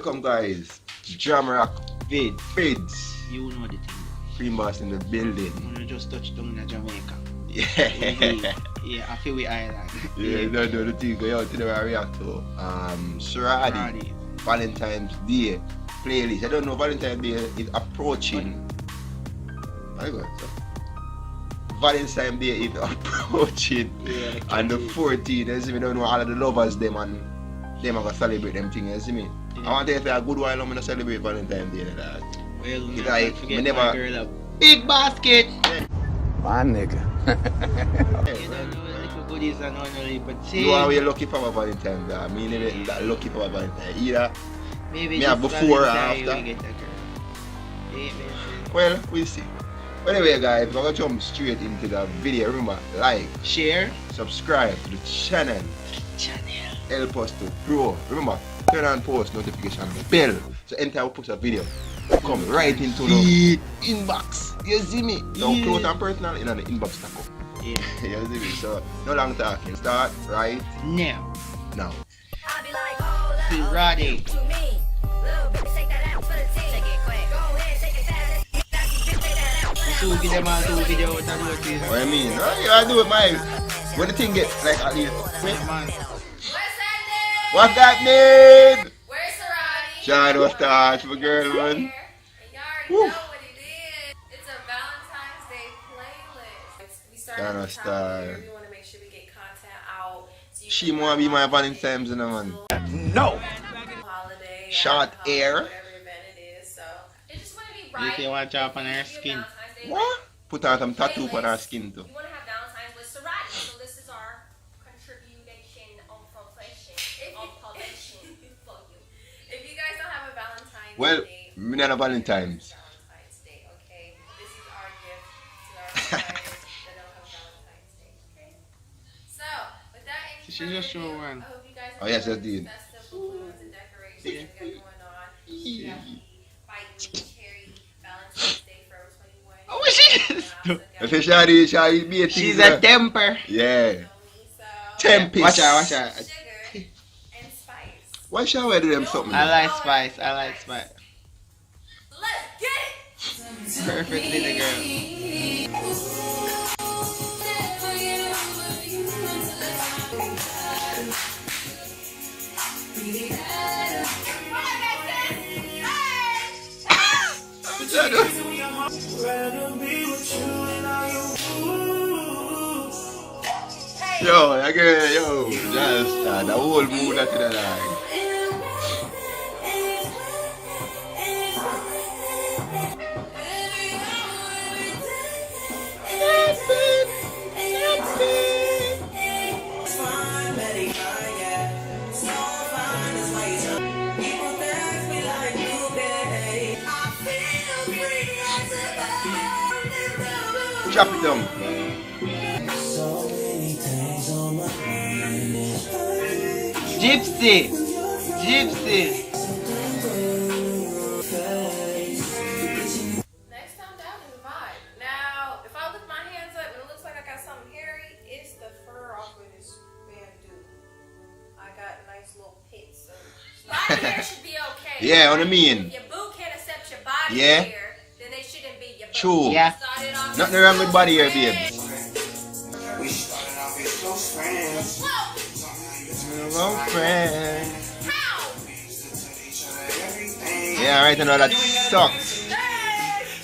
Welcome guys, Jamrock Vids. You know the thing. Free Boss in the building. You just touched down in Jamaica. Yeah. Yeah, I feel we island. Yeah, no, the thing go out to the react to Ceraadi Valentine's Day playlist. I don't know, Valentine's Day is approaching. My God, so Valentine's Day is approaching, and the 14th, you see me, don't know all of the lovers them and them are gonna celebrate them things, you see me. I want to say a good while I'm gonna celebrate Valentine's Day that. Well, It's like forget me never my girl up. Big basket! My nigga. You don't know little goodies and all that, but see, You are lucky for my Valentine's Day. I mean, that lucky for my Valentine's Day. Either maybe me have before or Valentine after. we get a girl. Yeah, man. Well, we'll see. But anyway guys, we're gonna jump straight into the video. Remember, like, Share. subscribe to the channel. Help us to grow. Remember, turn on post notification bell. So anytime we post a video, come right into the inbox. You see me? No close and personal in the inbox taco. Yeah. You see me? So no long talking. Start right Now. now. Ceraadi. So give them all 2 videos and what is What I mean? You gotta do it, man. When the thing gets like at least. man. What's that name? Where's Ceraadi? Shadow Star, my girl, man. And you already know what it is. It's a Valentine's Day playlist. We started Shadow at the top Star. of the year. We want to make sure we get content out. So you She can wanna be my mark Valentine's, you know, man. No. holiday, Short holiday, air. whatever event it is. So it just want to be You right. can watch out on her skin. Valentine's Day What? Put on some tattoo on her skin too. You want to have Valentine's with Ceraadi. So this is our contribution on profession, on publishing for you. If you guys don't have a Valentine's Well, Day, me not a Valentine's. Valentine's Day, okay? This is our gift to our friends that don't have Valentine's Day, okay? So, with that, any She just further show ado, one. I hope you guys Oh, yes, enjoy I did. the festive balloons and decorations we got going on. We got the Fight Me Cherry Valentine's Day Forever 21. Oh, she If it's Shadi be a thing. She's a temper. Yeah. So, Tempest. Watch out, watch out. sugar and spice. Why shall we do them something? I like spice, I like spice. Let's get it! Perfect little girl. Yo, that girl, yo, just the whole mood that to the line. Chop it down. Gypsy! Gypsy! Next time down is a vibe. Now, if I lift my hands up and it looks like I got something hairy, it's the fur off of this bamboo. I got nice little pits. So body hair should be okay. Yeah, what I mean. If your boo can't accept your body Yeah. hair, then they shouldn't be your boo. True. Yeah. Started off Nothing as wrong with body hair, close babe. friends. We started off as close friends. Whoa! Hello, friend. How? Everything. Yeah, right, I know that sucks. Hey!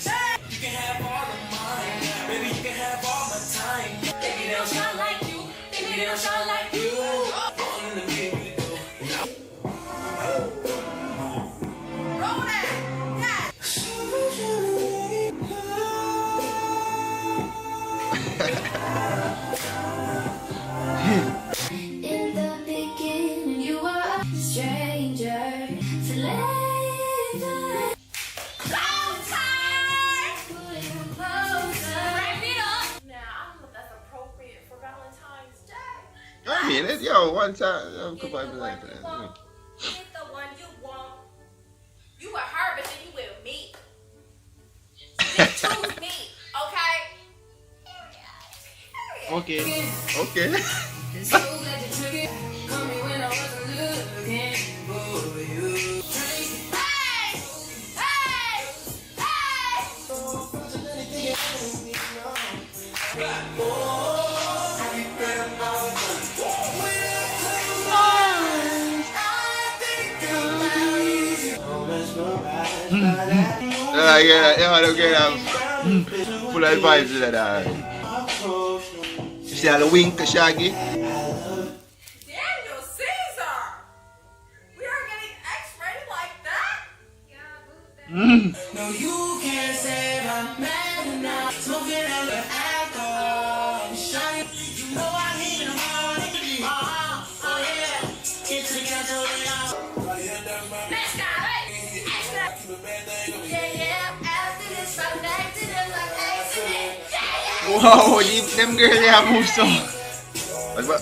Hey! You can have all of mine. Baby, you can have all my time. Baby, they don't shine like you. Baby, they don't shine like you. Going in the baby go. Roll that. Yeah. In the beginning, you were a stranger to later. Wrap it up. Now, I don't know if that's appropriate for Valentine's Day. I mean, it, yo, one time, I'm Get the confused one like you that. want. Get the one you want. You with her, but then you with me. Just choose me, okay? Okay. Okay. So glad you took it. Call me when I wasn't looking for you. Yeah, don't get full of vibes in that. You see how the wink, Shaggy? Daniel Caesar! We are getting X-rated like that? Yeah, move that. No, you can't say I'm mad enough. Smoking on the alcohol. Shine. You know I hate it hard. Oh yeah. It's a gasoline. Next guy, right? Extra. Yeah, yeah. After this, I'm back to them like accident. Yeah, yeah. Wow, them girls they have moved so. Like what?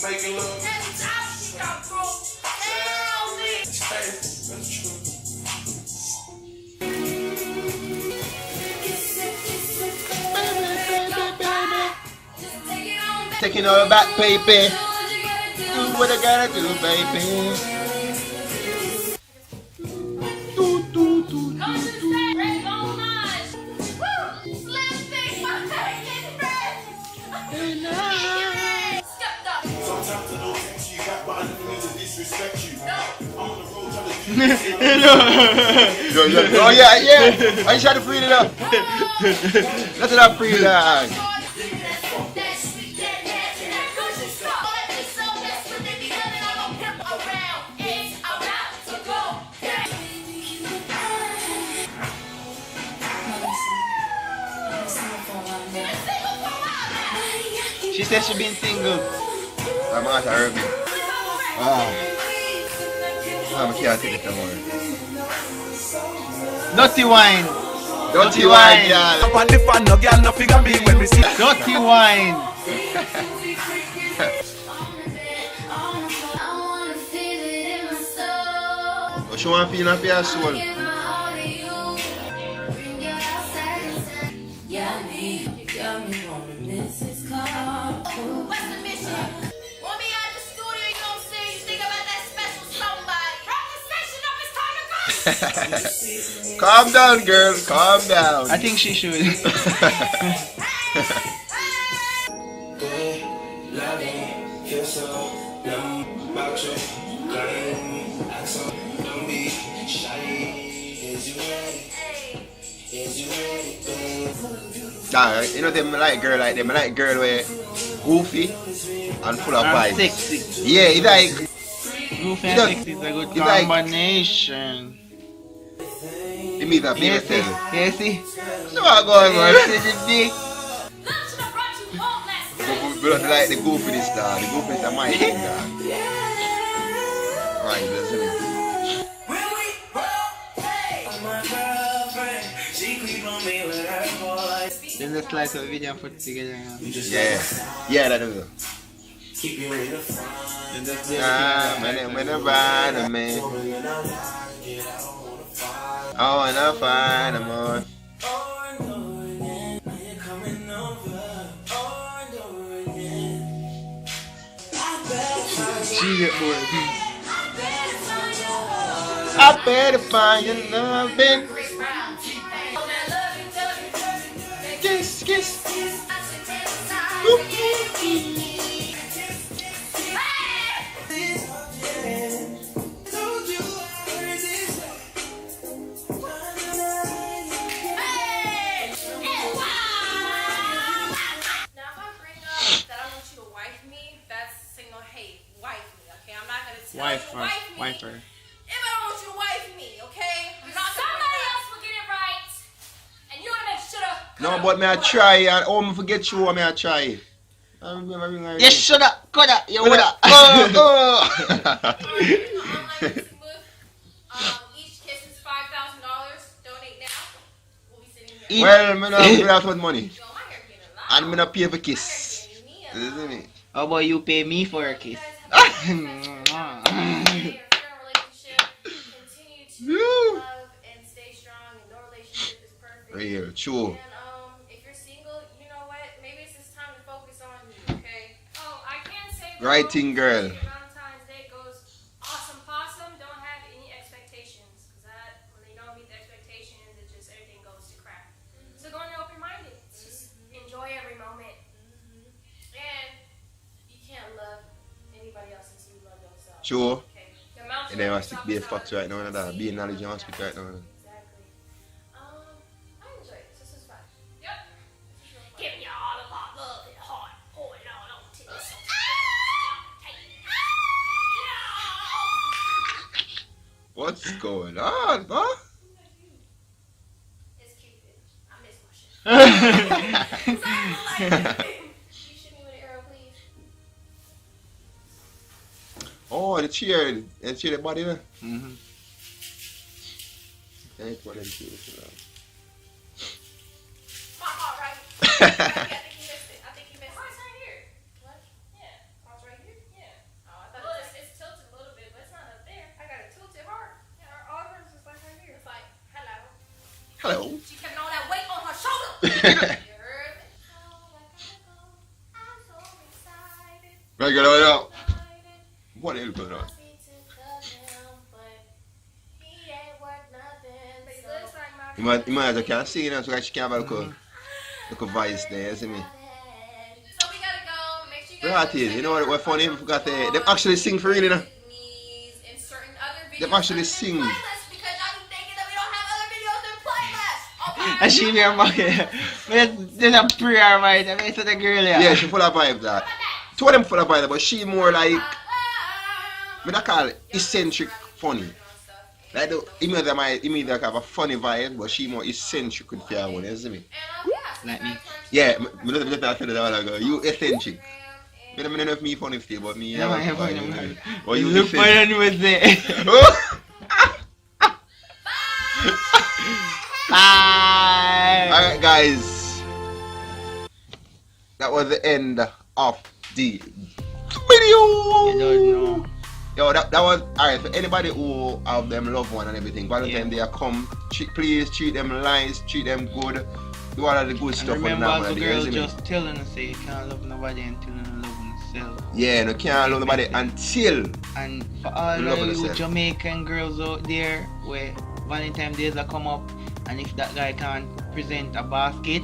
Every time she got broke, tell me. Just take it on back. Taking all back, baby. Do what you gotta do. Do what I gotta do, baby. Come to the stage, ready, long lines. Woo! Slim thick, my face is red. Stepped up. Sometimes I don't text you back, but I never mean to disrespect you. No. I'm on the road trying to Oh yeah, yeah. I try to free it up. Let it up, free it up. She said she been single. I'm out of urban. I'm a can't take it anymore. Dirty wine. Dirty wine, y'all. Up on the fan, no girl, no figure me when we see. Dirty wine. What you want to feel up your soul? What's the mission? Want me out the studio, you know what I'm saying? You think about that special somebody. Wrap the station up, it's time to go. Calm down, girl. Calm down. I think she should. Nah, you know them like girl like them. I like girl where goofy and full of I'm vibes. sexy. Yeah, it's like Goofy You and don't- sexy is a good it's like- combination. you meet a Yes, favorite see? thing. Yes, see? So what going on? Yes, see the dick. Lunch should have brought you home last night. We don't like the goofiness, dog. The goofiness is my thing, dog. Right, listen it. when we roll. Hey, my girlfriend, she creep on me with her voice. Then let's slice a video and put it together. Yeah. Yeah, that is it. Keep you in the front. Then just do Ah, everything. man, man. I wanna find a more. She get bored. I better find your loving. Kiss, kiss. Now, if I bring up that I want you to wife me, that's signal, hey, wife me, okay? I'm not gonna tell Wife you to her. wife me Wife her. if I don't want you to wife me, okay? Somebody else will get it right, and you're gonna make sure to. No, but me I try and oh, me forget you. Me I try. You shoulda, coulda, you woulda. Oh, Each kiss is $5,000. Donate now. We'll be sitting here. well, me not have that much money, Yo, my hair getting loud. and me not pay for My hair kiss. getting me You see me? How about you pay me for a kiss? If you're in a relationship, continue to Woo. love and stay strong, and no relationship is perfect. Real, true. And if you're single, you know what? Maybe it's just time to focus on you, okay? Oh, I can say that Right thing, girl. Valentine's Day goes awesome possum. Don't have any expectations, because that when they don't meet the expectations, it just everything goes to crap. So go in there open-minded. Just enjoy every True. Okay. The amount And then I of stick be a fox right now and that. Be in knowledge and speak right now. Exactly. I enjoy this. This is fun. Yep. Give me all of my love and heart. Pour it all on to this. What's going on, bro? It's Cupid. I miss my shit. You shoot me with an arrow, please. Oh, the cheer. The cheer the body there. Mm-hmm. That's what I'm doing. My heart, right? I think he missed it. I think he missed it. Heart's right here. What? Yeah. Heart's right here? Yeah. Oh, I thought well, it's tilted a little bit, but it's not up there. I got a tilted heart. Yeah, all hers is like right here. It's like, hello. Hello. She kept all that weight on her shoulder. You heard me? Oh, I gotta go. I'm so excited. Right, get it out. What is going on? You might as well can't sing, you know, so she can't have a voice there, you see me? So we gotta go. Make sure you Right, guys you know what funny? I forgot they actually sing for real, you know? in certain other videos. They actually sing. Playlists because y'all be thinking that we don't have other videos in playlists. Okay. And she be a market. There's a prayer, right? I mean, so the girl, Yeah, she full of vibe that. Two of them full of vibe, but she more like, I don't call it eccentric funny. Like the immediately have a funny vibe, but she more eccentric with fair one, you see me? Like me. Yeah, I said that a while ago. You eccentric. I don't know if me funny still, but me No, I have a have vibe. funny. Or you Look for eccentric. you was there. Bye. Alright guys, that was the end of the video. You don't know. Yo, that was alright for anybody who have them loved one and everything. Valentine Day come, please treat them nice, treat them good, do all of the good And stuff. remember, for as a them, girl you see me? just telling us say you can't love nobody until you love yourself. Yeah, no can't love nobody until. And for all Love of you yourself. Jamaican girls out there where Valentine Days are come up, and if that guy can't present a basket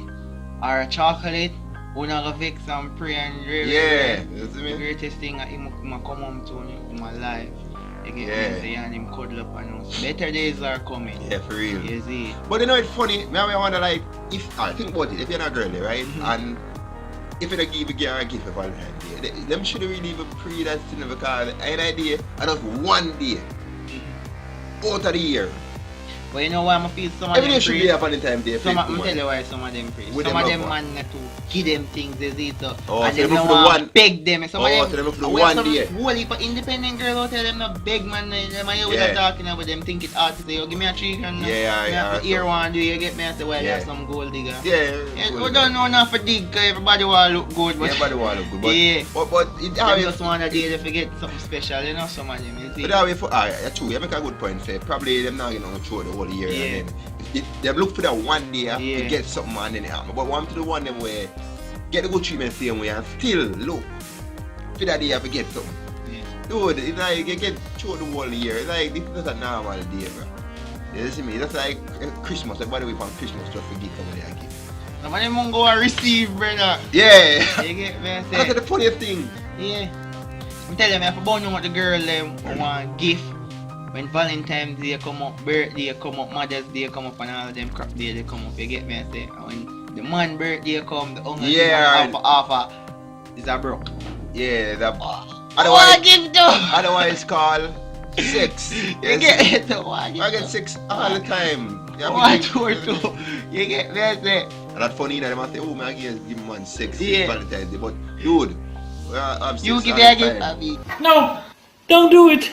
or a chocolate, we're not gonna vex and pray and really. Yeah, you see The me? greatest thing that him come home to in my life. You get Yeah. me? Say, and him cuddle up and us. Better days are coming. Yeah, for real. You see? But you know it's funny, I wonder like, if, think about it, if you're not girly, right? Mhm. And if you don't give a girl a gift for Valentine's Day, them should really even pre that thing because an idea, and just one day out of the year. But you know why I feel some of Every them day should praise? be a Valentine's Day. Some of, for I'm woman. tell you why some of them praise. With Some them of them love man to give them things they see so. Oh, And so them they no look for the want one. beg them. Some Oh, of so them they look for the well, one some day. whole heap of independent girl out there, them not beg man. Them are here with Yeah. talking about them think it's art to say, oh, give me a $3 grand. Yeah, Me have to yeah, hear so- one do you get me? I say, well, Yeah. that's some gold digger. Yeah, Yeah, cool. we don't know enough for dig cause everybody want to look good. But Everybody want to look good, but, Yeah. but it them always, just want a day to forget something special, you know, some of them, you see. but always for, yeah, true, you make a good point, say, probably them not going to throw the whole year, Yeah. and then they look for that one day to Yeah. get something and then it happen, but one to the one them where, get the good treatment same way and still look for that day to get something. Yeah. Dude, it's like, you get through the whole year, it's like, this is a normal day, bro. You see me, that's like Christmas, everybody wait for Christmas just to give somebody a gift. Some of them won't go and receive, brother. Yeah! You get me? I say, That's the funniest thing. yeah. I'm telling you, I have to what the girl them want gift. When Valentine's Day come up, birthday come up, Mother's Day come up, and all of them crap day they come up. You get me? I say, when the man birthday come, the only Yeah. thing offer is a broke. Yeah, that. Otherwise, Otherwise, give them. otherwise called sex. You get it? Why I get sex all the time. Yeah, One because- or two. You get me? I say, And that's funny that they must say, oh, man, I give man sex Yeah. Valentine's Day. But, dude, I'm sex you give all me a the gift time. for me. No, don't do it.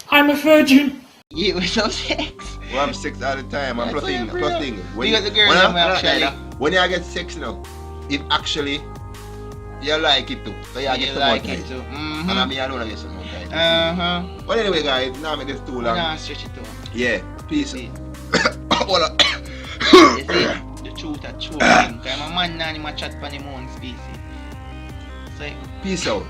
I'm a virgin. You with some sex. Well, I'm sex all the time. And That's plus what thing, you're plus real. thing. Because the girl them have shy. When you get sex now, it actually, you like it too. So you get You some like more it time. too. And I mean, I don't get some more time. Uh-huh. But anyway, guys, now make this too long. Nah, stretch it out. Yeah, peace. See. Hold on. You see, the truth are true thing. Cause I'm a man now, I'm a chat for the moon species. So, Peace out.